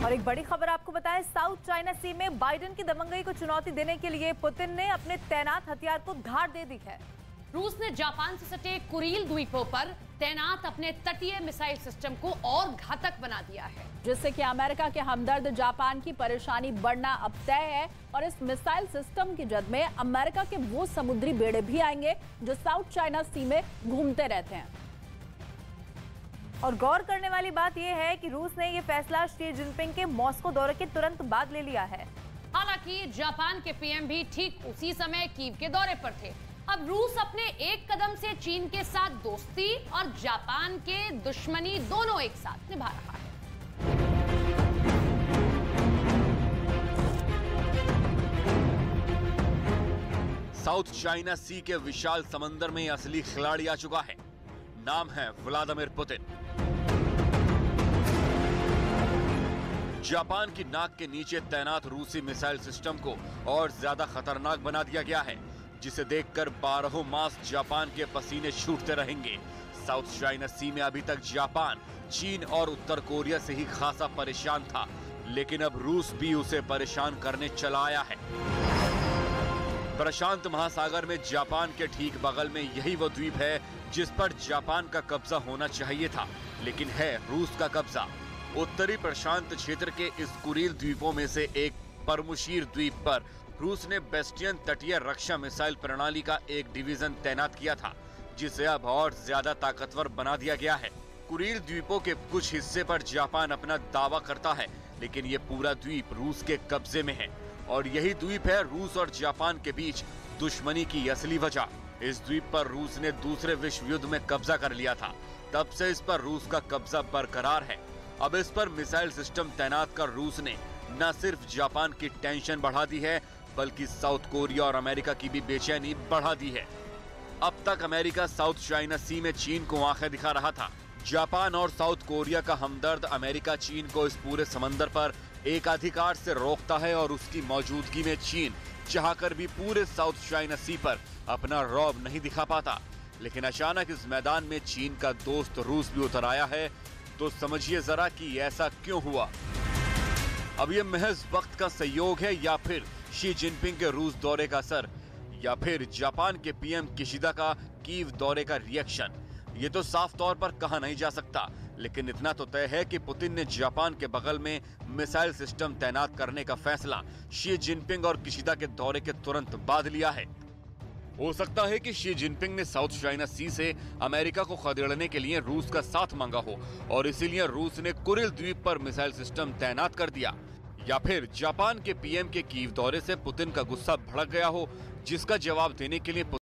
और एक बड़ी खबर आपको बताएं, साउथ चाइना सी में बाइडेन की दबंगई को चुनौती देने के लिए पुतिन ने अपने तैनात हथियार को धार दे दी है। रूस ने जापान से सटे कुरील द्वीपों पर तैनात अपने तटीय मिसाइल सिस्टम को और घातक बना दिया है, जिससे कि अमेरिका के हमदर्द जापान की परेशानी बढ़ना अब तय है। और इस मिसाइल सिस्टम की जद में अमेरिका के वो समुद्री बेड़े भी आएंगे जो साउथ चाइना सी में घूमते रहते हैं। और गौर करने वाली बात यह है कि रूस ने यह फैसला शी जिनपिंग के मॉस्को दौरे के तुरंत बाद ले लिया है। हालांकि जापान के पीएम भी ठीक उसी समय कीव के दौरे पर थे। अब रूस अपने एक कदम से चीन के साथ दोस्ती और जापान के दुश्मनी दोनों एक साथ निभा रहा है। साउथ चाइना सी के विशाल समंदर में असली खिलाड़ी आ चुका है। नाम है व्लादिमीर पुतिन। जापान की नाक के नीचे तैनात रूसी मिसाइल सिस्टम को और ज्यादा खतरनाक बना दिया गया है, जिसे देखकर 12 मास जापान के पसीने छूटते रहेंगे। साउथ चाइना सी में अभी तक जापान, चीन और उत्तर कोरिया से ही खासा परेशान था, लेकिन अब रूस भी उसे परेशान करने चला आया है। प्रशांत महासागर में जापान के ठीक बगल में यही वो द्वीप है जिस पर जापान का कब्जा होना चाहिए था, लेकिन है रूस का कब्जा। उत्तरी प्रशांत क्षेत्र के इस कुरील द्वीपों में से एक परमुशीर द्वीप पर रूस ने बेस्टियन तटीय रक्षा मिसाइल प्रणाली का एक डिवीजन तैनात किया था, जिसे अब और ज्यादा ताकतवर बना दिया गया है। कुरील द्वीपों के कुछ हिस्से पर जापान अपना दावा करता है, लेकिन ये पूरा द्वीप रूस के कब्जे में है और यही द्वीप है रूस और जापान के बीच दुश्मनी की असली वजह। इस द्वीप पर रूस ने दूसरे विश्व युद्ध में कब्जा कर लिया था, तब से इस पर रूस का कब्जा बरकरार है। अब इस पर मिसाइल सिस्टम तैनात कर रूस ने न सिर्फ जापान की टेंशन बढ़ा दी है, बल्कि साउथ कोरिया और अमेरिका की भी बेचैनी बढ़ा दी है। अब तक अमेरिका साउथ चाइना सी में चीन को आंखें दिखा रहा था। जापान और साउथ कोरिया का हमदर्द अमेरिका चीन को इस पूरे समंदर पर एकाधिकार से रोकता है और उसकी मौजूदगी में चीन चाहकर भी पूरे साउथ चाइना सी पर अपना रौब नहीं दिखा पाता। लेकिन अचानक इस मैदान में चीन का दोस्त रूस भी उतर आया है, तो समझिए जरा कि ऐसा क्यों हुआ। अब ये महज वक्त का संयोग है, या फिर शी जिनपिंग के रूस दौरे का असर, या फिर जापान के पीएम किशिदा का कीव दौरे का रिएक्शन। ये तो साफ तौर पर कहा नहीं जा सकता, लेकिन इतना तो तय है कि पुतिन ने जापान के बगल में मिसाइल सिस्टम तैनात करने का फैसला शी जिनपिंग और किशिदा के दौरे के तुरंत बाद लिया है। हो सकता है कि शी जिनपिंग ने साउथ चाइना सी से अमेरिका को खदेड़ने के लिए रूस का साथ मांगा हो और इसीलिए रूस ने कुरिल द्वीप पर मिसाइल सिस्टम तैनात कर दिया, या फिर जापान के पीएम के कीव दौरे से पुतिन का गुस्सा भड़क गया हो, जिसका जवाब देने के लिए